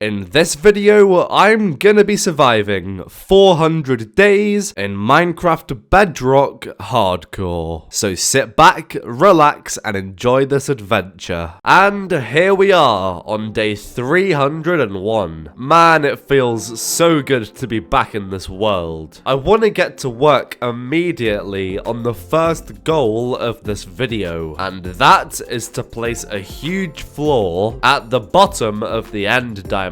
In this video, I'm gonna be surviving 400 days in Minecraft Bedrock Hardcore. So sit back, relax, and enjoy this adventure. And here we are on day 301. Man, it feels so good to be back in this world. I want to get to work immediately on the first goal of this video, and that is to place a huge floor at the bottom of the end dimension.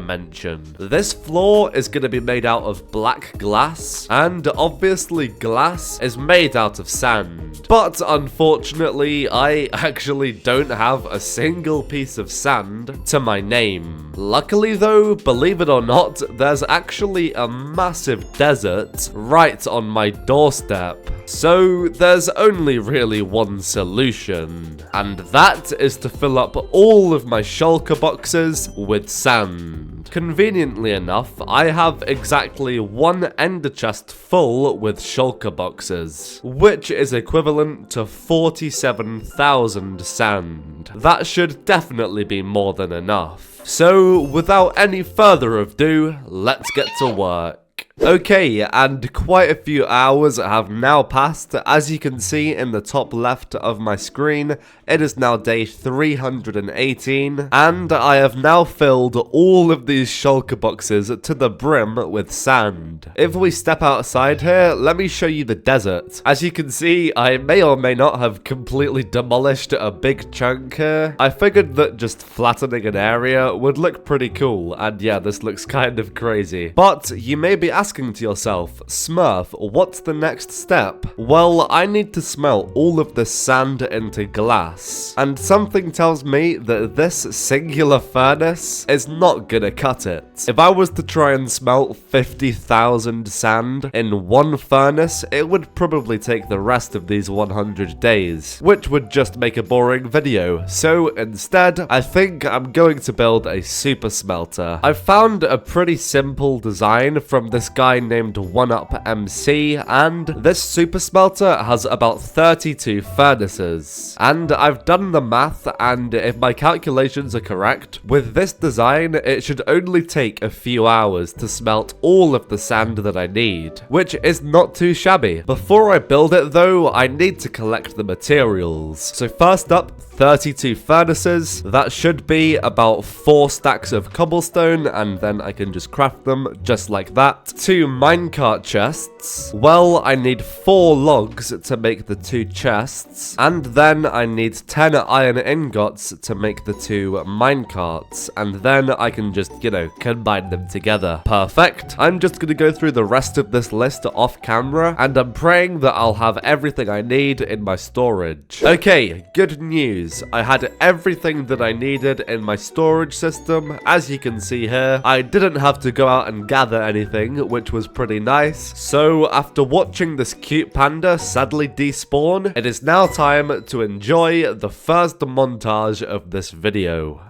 This floor is going to be made out of black glass, and obviously glass is made out of sand. But unfortunately, I actually don't have a single piece of sand to my name. Luckily though, believe it or not, there's actually a massive desert right on my doorstep. So there's only really one solution, and that is to fill up all of my shulker boxes with sand. Conveniently enough, I have exactly one ender chest full with shulker boxes, which is equivalent to 47,000 sand. That should definitely be more than enough. So without any further ado, let's get to work. Okay, and quite a few hours have now passed. As you can see in the top left of my screen, it is now day 318, and I have now filled all of these shulker boxes to the brim with sand. If we step outside here, let me show you the desert. As you can see, I may or may not have completely demolished a big chunk here. I figured that just flattening an area would look pretty cool, and yeah, this looks kind of crazy. But you may be asking to yourself, Smurf, what's the next step? Well, I need to smelt all of this sand into glass, and something tells me that this singular furnace is not gonna cut it. If I was to try and smelt 50,000 sand in one furnace, it would probably take the rest of these 100 days, which would just make a boring video. So instead, I think I'm going to build a super smelter. I found a pretty simple design from this guy named 1UpMC, and this super smelter has about 32 furnaces. And I've done the math, and if my calculations are correct, with this design it should only take a few hours to smelt all of the sand that I need, which is not too shabby. Before I build it though, I need to collect the materials. So first up, 32 furnaces. That should be about 4 stacks of cobblestone, and then I can just craft them just like that. 2 minecart chests. Well, I need 4 logs to make the 2 chests, and then I need 10 iron ingots to make the 2 minecarts, and then I can just, combine them together. Perfect. I'm just gonna go through the rest of this list off camera, and I'm praying that I'll have everything I need in my storage. Okay, good news. I had everything that I needed in my storage system. As you can see here, I didn't have to go out and gather anything, which was pretty nice. So after watching this cute panda sadly despawn, it is now time to enjoy the first montage of this video.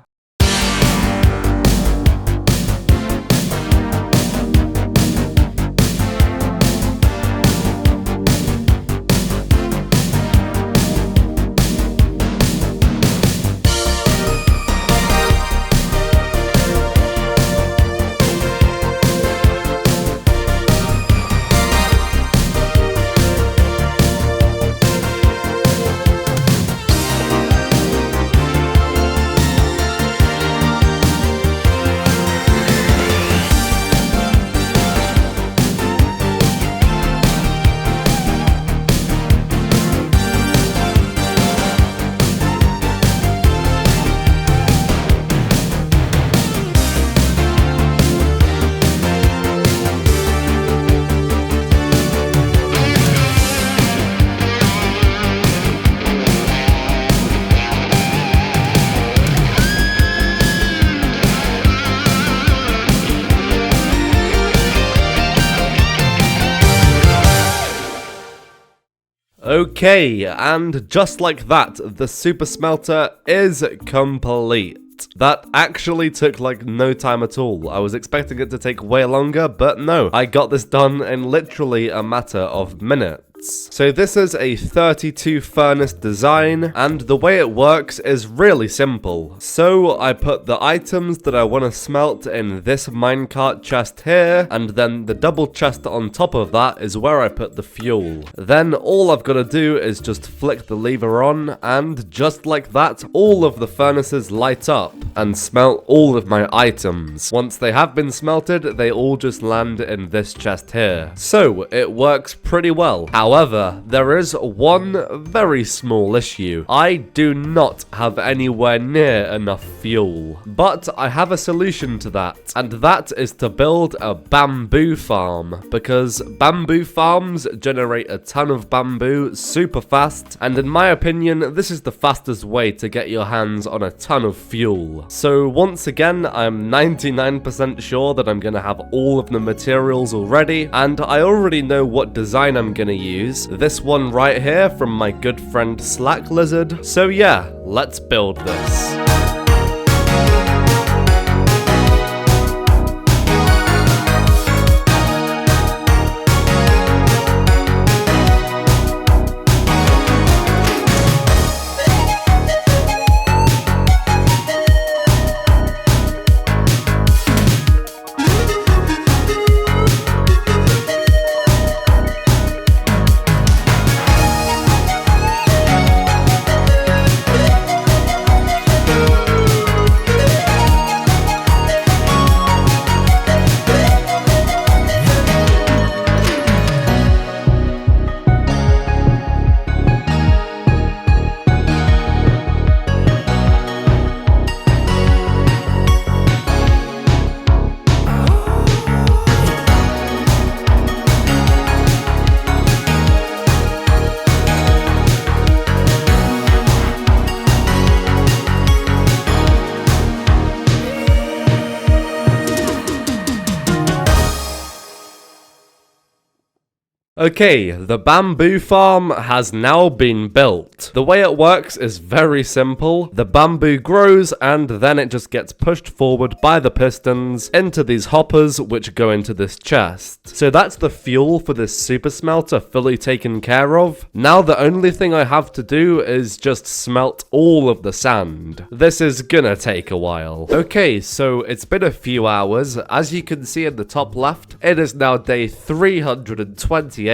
Okay, and just like that, the super smelter is complete. That actually took like no time at all. I was expecting it to take way longer, but no. I got this done in literally a matter of minutes. smelts. So this is a 32 furnace design, and the way it works is really simple. So I put the items that I want to smelt in this minecart chest here, and then the double chest on top of that is where I put the fuel. Then all I've got to do is just flick the lever on, and just like that, all of the furnaces light up and smelt all of my items. Once they have been smelted, they all just land in this chest here. So it works pretty well. However, there is one very small issue. I do not have anywhere near enough fuel. But I have a solution to that, and that is to build a bamboo farm, because bamboo farms generate a ton of bamboo super fast, and in my opinion, this is the fastest way to get your hands on a ton of fuel. So once again, I'm 99% sure that I'm gonna have all of the materials already, and I already know what design I'm gonna use. This one right here from my good friend Slack Lizard. So yeah, let's build this. Okay, the bamboo farm has now been built. The way it works is very simple. The bamboo grows and then it just gets pushed forward by the pistons into these hoppers which go into this chest. So that's the fuel for this super smelter fully taken care of. Now the only thing I have to do is just smelt all of the sand. This is gonna take a while. Okay, so it's been a few hours. As you can see in the top left, it is now day 328.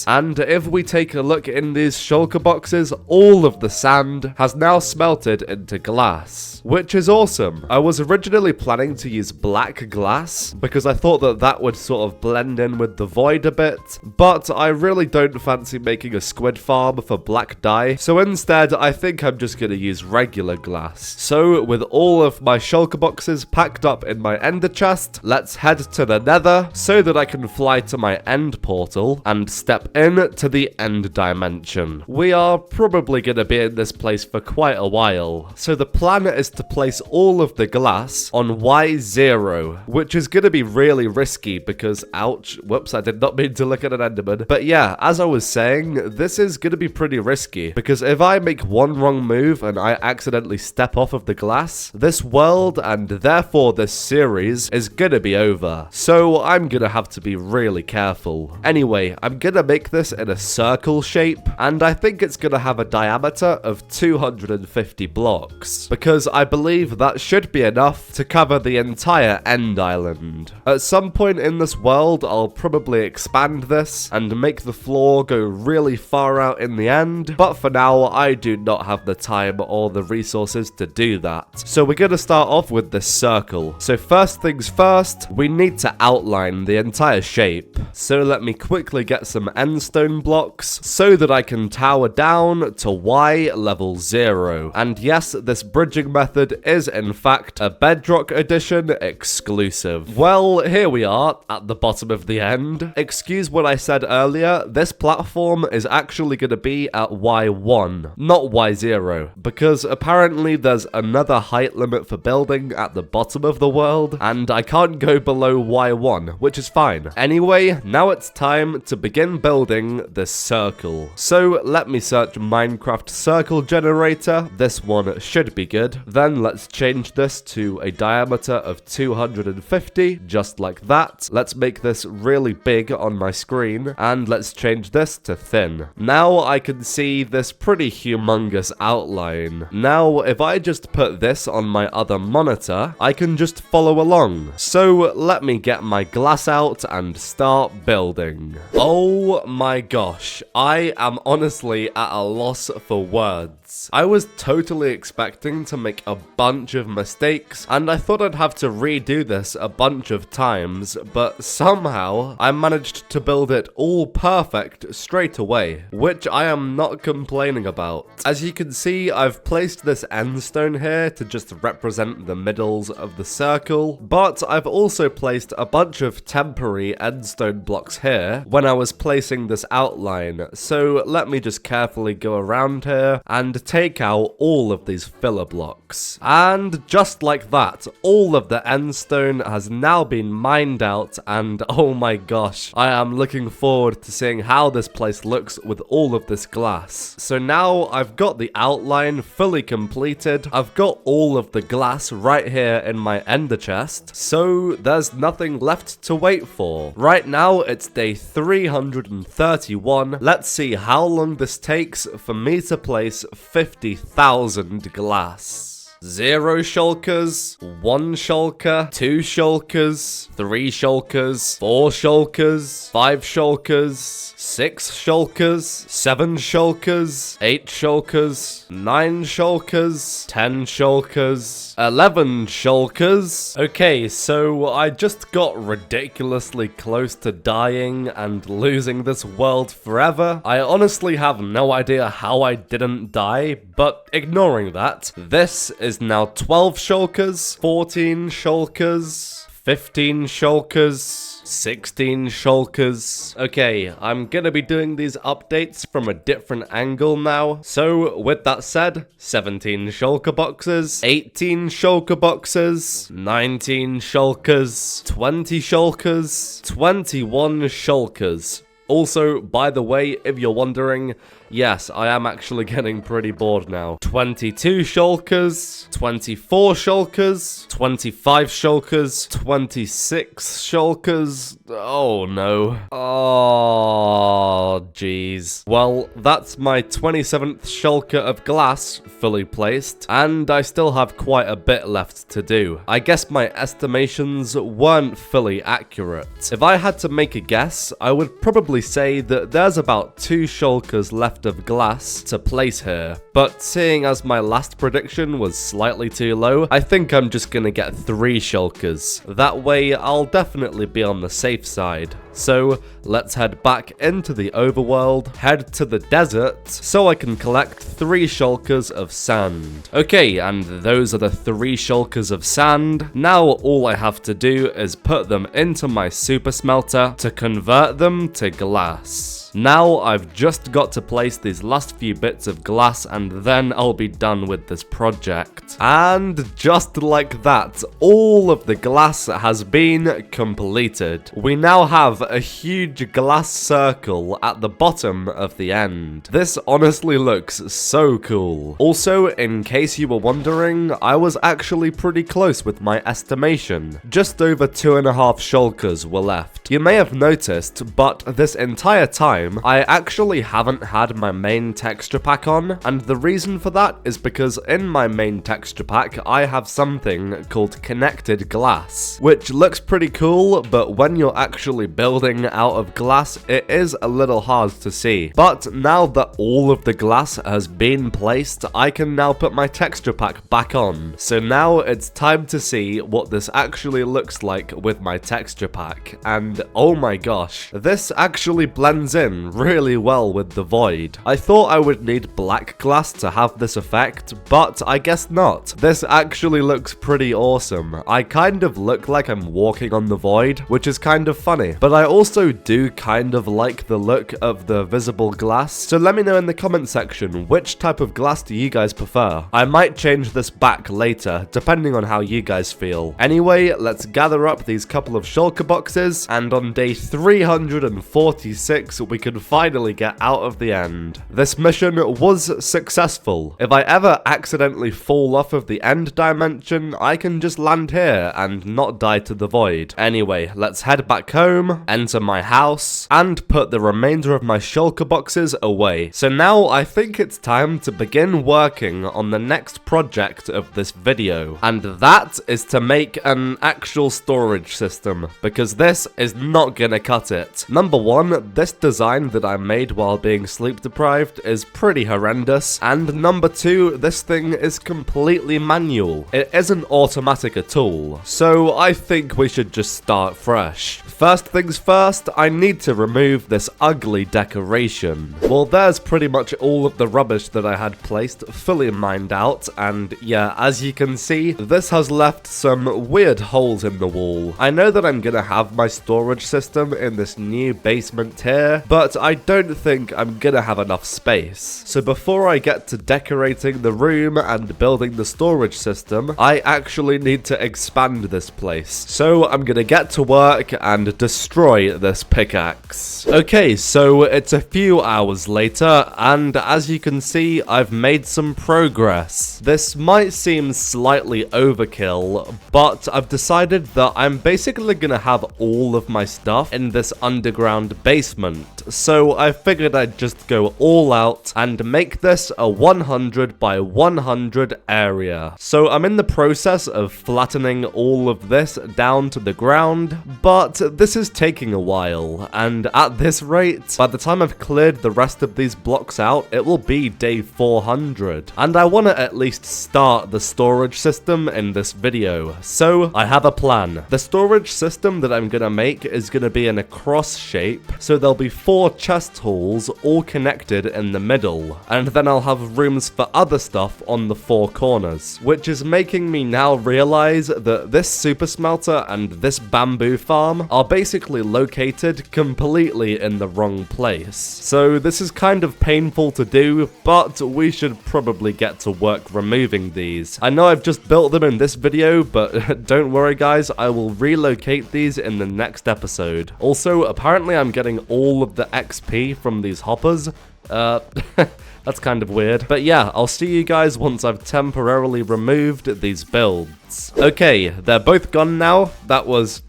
And if we take a look in these shulker boxes, all of the sand has now smelted into glass, which is awesome. I was originally planning to use black glass because I thought that that would sort of blend in with the void a bit, but I really don't fancy making a squid farm for black dye, so instead I think I'm just going to use regular glass. So with all of my shulker boxes packed up in my ender chest, let's head to the nether so that I can fly to my end portal and step in to the end dimension. We are probably going to be in this place for quite a while, so the plan is to place all of the glass on Y0, which is going to be really risky because, ouch, whoops, I did not mean to look at an enderman. But yeah, as I was saying, this is going to be pretty risky because if I make one wrong move and I accidentally step off of the glass, this world and therefore this series is going to be over. So I'm going to have to be really careful. Anyway, I'm going to make this in a circle shape, and I think it's going to have a diameter of 250 blocks, because I believe that should be enough to cover the entire end island. At some point in this world, I'll probably expand this and make the floor go really far out in the end, but for now, I do not have the time or the resources to do that. So we're going to start off with this circle. So first things first, we need to outline the entire shape. So let me quickly get some endstone blocks so that I can tower down to Y level 0. And yes, this bridging method is in fact a Bedrock edition exclusive. Well, here we are at the bottom of the end. Excuse what I said earlier, this platform is actually going to be at Y1, not Y0, because apparently there's another height limit for building at the bottom of the world, and I can't go below Y1, which is fine. Anyway, now it's time to begin building this circle. So let me search Minecraft circle generator. This one should be good. Then let's change this to a diameter of 250, just like that. Let's make this really big on my screen, and let's change this to thin. Now I can see this pretty humongous outline. Now, if I just put this on my other monitor, I can just follow along. So let me get my glass out and start building. Oh my gosh, I am honestly at a loss for words. I was totally expecting to make a bunch of mistakes, and I thought I'd have to redo this a bunch of times, but somehow I managed to build it all perfect straight away, which I am not complaining about. As you can see, I've placed this end stone here to just represent the middles of the circle, but I've also placed a bunch of temporary end stone blocks here when I was placing this outline, so let me just carefully go around here and take out all of these filler blocks. And just like that, all of the end stone has now been mined out, and oh my gosh, I am looking forward to seeing how this place looks with all of this glass. So now I've got the outline fully completed, I've got all of the glass right here in my ender chest, so there's nothing left to wait for. Right now it's day 331. Let's see how long this takes for me to place 50,000 glass. 0 shulkers, 1 shulker, 2 shulkers, 3 shulkers, 4 shulkers, 5 shulkers, 6 shulkers, 7 shulkers, 8 shulkers, 9 shulkers, 10 shulkers, 11 shulkers. Okay, so I just got ridiculously close to dying and losing this world forever. I honestly have no idea how I didn't die, but ignoring that, this is now 12 shulkers, 14 shulkers, 15 shulkers, 16 shulkers. Okay, I'm gonna be doing these updates from a different angle now. So with that said, 17 shulker boxes, 18 shulker boxes, 19 shulkers, 20 shulkers, 21 shulkers. Also, by the way, if you're wondering, yes, I am actually getting pretty bored now. 22 shulkers, 24 shulkers, 25 shulkers, 26 shulkers. Oh no. Oh, jeez. Well, that's my 27th shulker of glass fully placed, and I still have quite a bit left to do. I guess my estimations weren't fully accurate. If I had to make a guess, I would probably say that there's about 2 shulkers left of glass to place here, but seeing as my last prediction was slightly too low, I think I'm just gonna get 3 shulkers. That way I'll definitely be on the safe side. So let's head back into the overworld, head to the desert, so I can collect 3 shulkers of sand. Okay, and those are the 3 shulkers of sand. Now all I have to do is put them into my super smelter to convert them to glass. Now I've just got to place these last few bits of glass and then I'll be done with this project. And just like that, all of the glass has been completed. We now have a huge glass circle at the bottom of the end. This honestly looks so cool. Also, in case you were wondering, I was actually pretty close with my estimation. Just over 2.5 shulkers were left. You may have noticed, but this entire time, I actually haven't had my main texture pack on, and the reason for that is because in my main texture pack, I have something called connected glass, which looks pretty cool, but when you're actually building out of glass, it is a little hard to see. But now that all of the glass has been placed, I can now put my texture pack back on. So now it's time to see what this actually looks like with my texture pack, and oh my gosh, this actually blends in in really well with the void. I thought I would need black glass to have this effect, but I guess not. This actually looks pretty awesome. I kind of look like I'm walking on the void, which is kind of funny, but I also do kind of like the look of the visible glass, so let me know in the comment section which type of glass do you guys prefer. I might change this back later, depending on how you guys feel. Anyway, let's gather up these couple of shulker boxes, and on day 346, we can finally get out of the end. This mission was successful. If I ever accidentally fall off of the end dimension, I can just land here and not die to the void. Anyway, let's head back home, enter my house, and put the remainder of my shulker boxes away. So now I think it's time to begin working on the next project of this video, and that is to make an actual storage system, because this is not gonna cut it. Number one, this design that I made while being sleep deprived is pretty horrendous, and number two, this thing is completely manual. It isn't automatic at all, so I think we should just start fresh. First things first, I need to remove this ugly decoration. Well, there's pretty much all of the rubbish that I had placed fully mined out, and yeah, as you can see, this has left some weird holes in the wall. I know that I'm gonna have my storage system in this new basement here, but I don't think I'm gonna have enough space. So before I get to decorating the room and building the storage system, I actually need to expand this place. So I'm gonna get to work and destroy this pickaxe. Okay, so it's a few hours later, and as you can see, I've made some progress. This might seem slightly overkill, but I've decided that I'm basically gonna have all of my stuff in this underground basement. So I figured I'd just go all out and make this a 100 by 100 area. So I'm in the process of flattening all of this down to the ground, but this is taking a while, and at this rate, by the time I've cleared the rest of these blocks out, it will be day 400. And I want to at least start the storage system in this video, so I have a plan. The storage system that I'm gonna make is gonna be in a cross shape, so there'll be 4 chest holes all connected in the middle, and then I'll have rooms for other stuff on the 4 corners, which is making me now realize that this super smelter and this bamboo farm are basically located completely in the wrong place. So this is kind of painful to do, but we should probably get to work removing these. I know I've just built them in this video, but don't worry guys, I will relocate these in the next episode. Also, apparently I'm getting all of the XP from these hoppers. That's kind of weird. But yeah, I'll see you guys once I've temporarily removed these builds. Okay, they're both gone now. That was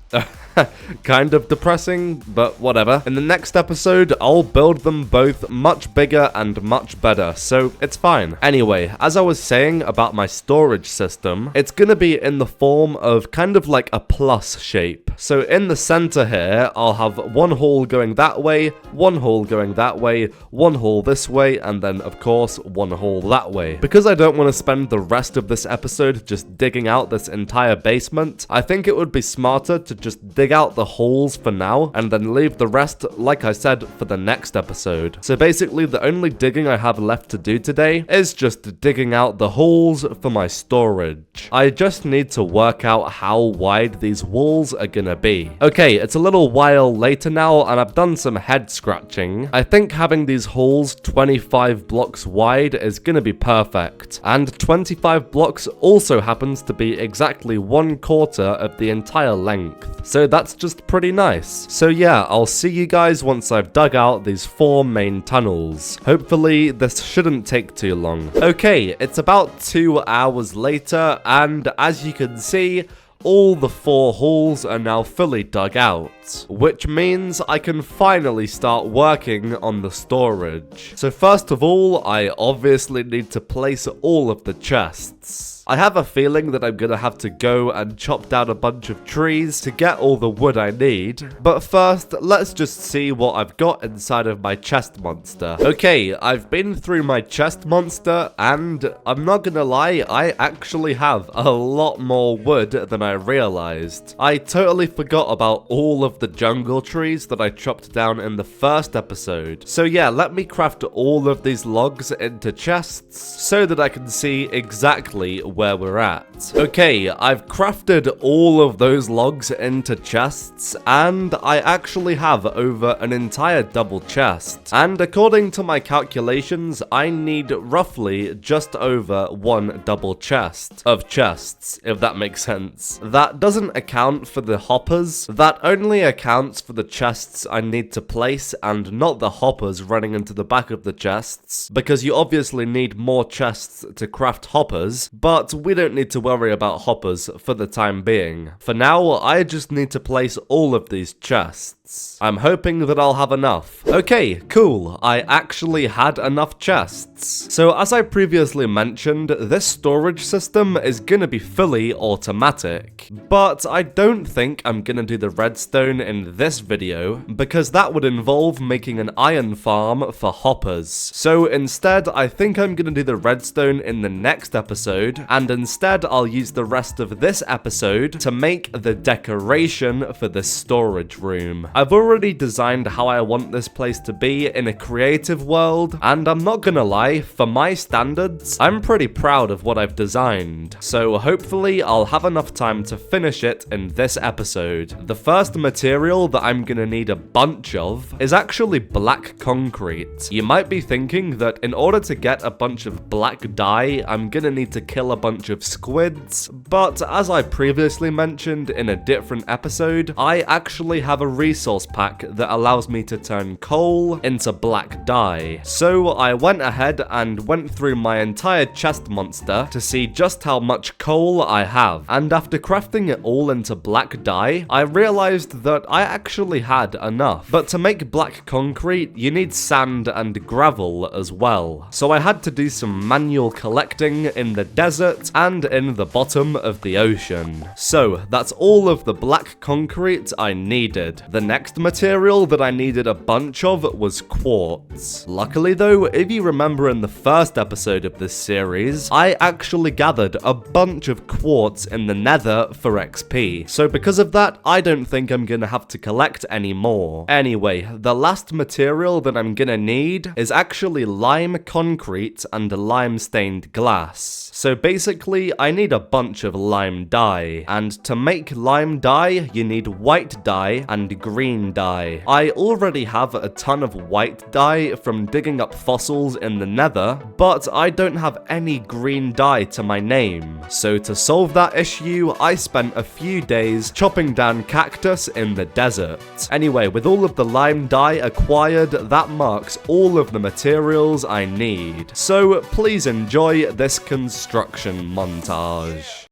kind of depressing, but whatever. In the next episode, I'll build them both much bigger and much better, so it's fine. Anyway, as I was saying about my storage system, it's gonna be in the form of kind of like a plus shape. So in the center here, I'll have one hole going that way, one hole going that way, one hole this way, and then of course, one hole that way. Because I don't want to spend the rest of this episode just digging out this entire basement, I think it would be smarter to just dig out the holes for now, and then leave the rest, like I said, for the next episode. So basically, the only digging I have left to do today is just digging out the holes for my storage. I just need to work out how wide these walls are gonna be. Okay, it's a little while later now, and I've done some head scratching. I think having these holes 25 blocks wide is gonna be perfect, and 25 blocks also happens to be exactly 1/4 of the entire length. So that's just pretty nice. So yeah, I'll see you guys once I've dug out these 4 main tunnels. Hopefully this shouldn't take too long. Okay, it's about 2 hours later, and as you can see, all the 4 holes are now fully dug out, which means I can finally start working on the storage. So first of all, I obviously need to place all of the chests. I have a feeling that I'm gonna have to go and chop down a bunch of trees to get all the wood I need. But first, let's just see what I've got inside of my chest monster. Okay, I've been through my chest monster, and I'm not gonna lie, I actually have a lot more wood than I realized. I totally forgot about all of the jungle trees that I chopped down in the first episode. So yeah, let me craft all of these logs into chests so that I can see exactly where we're at. Okay, I've crafted all of those logs into chests, and I actually have over an entire double chest. And according to my calculations, I need roughly just over one double chest of chests, if that makes sense. That doesn't account for the hoppers. That only accounts for the chests I need to place and not the hoppers running into the back of the chests, because you obviously need more chests to craft hoppers, but we don't need to worry about hoppers for the time being. For now, I just need to place all of these chests. I'm hoping that I'll have enough. Okay, cool. I actually had enough chests. So as I previously mentioned, this storage system is gonna be fully automatic. But I don't think I'm gonna do the redstone in this video, because that would involve making an iron farm for hoppers. So instead, I think I'm gonna do the redstone in the next episode, and instead I'll use the rest of this episode to make the decoration for the storage room. I've already designed how I want this place to be in a creative world, and I'm not gonna lie, for my standards, I'm pretty proud of what I've designed. So hopefully I'll have enough time to finish it in this episode. The first material that I'm gonna need a bunch of is actually black concrete. You might be thinking that in order to get a bunch of black dye, I'm gonna need to kill a bunch of squids, but as I previously mentioned in a different episode, I actually have a resource pack that allows me to turn coal into black dye. So I went ahead and went through my entire chest monster to see just how much coal I have, and after crafting it all into black dye, I realized that I actually had enough. But to make black concrete, you need sand and gravel as well. So I had to do some manual collecting in the desert and in the bottom of the ocean. So that's all of the black concrete I needed. The next material that I needed a bunch of was quartz. Luckily though, if you remember in the first episode of this series, I actually gathered a bunch of quartz in the nether for XP. So because of that, I don't think I'm gonna have to collect any more. Anyway, the last material that I'm gonna need is actually lime concrete and lime stained glass. So basically, I need a bunch of lime dye, and to make lime dye, you need white dye and green dye. I already have a ton of white dye from digging up fossils in the nether, but I don't have any green dye to my name. So to solve that issue, I spent a few days chopping down cactus in the desert. Anyway, with all of the lime dye acquired, that marks all of the materials I need. So please enjoy this construction montage.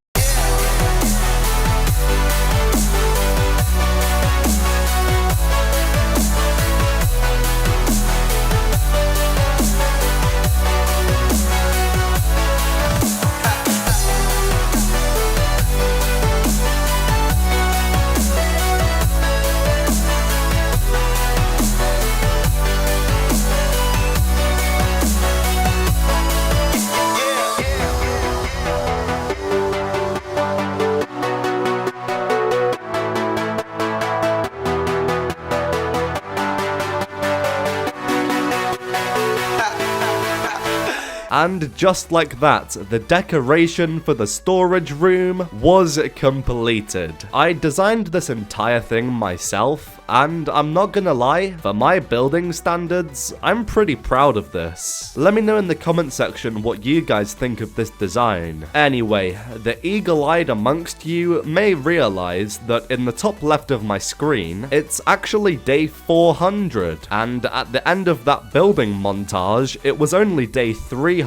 And just like that, the decoration for the storage room was completed. I designed this entire thing myself, and I'm not gonna lie, for my building standards, I'm pretty proud of this. Let me know in the comment section what you guys think of this design. Anyway, the eagle-eyed amongst you may realize that in the top left of my screen, it's actually day 400, and at the end of that building montage, it was only day 382.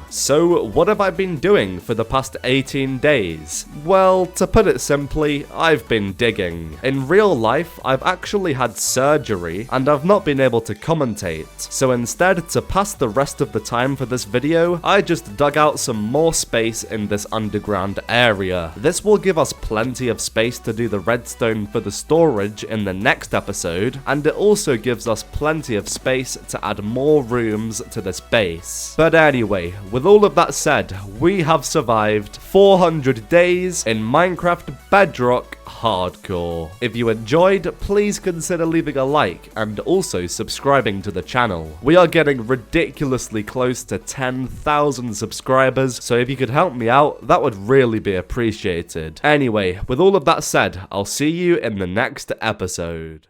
So what have I been doing for the past 18 days? Well, to put it simply, I've been digging. In in real life, I've actually had surgery and I've not been able to commentate, so instead, to pass the rest of the time for this video, I just dug out some more space in this underground area. This will give us plenty of space to do the redstone for the storage in the next episode, and it also gives us plenty of space to add more rooms to this base. But anyway, with all of that said, we have survived 400 days in Minecraft Bedrock Hardcore. If you enjoyed, please consider leaving a like and also subscribing to the channel. We are getting ridiculously close to 10,000 subscribers, so if you could help me out, that would really be appreciated. Anyway, with all of that said, I'll see you in the next episode.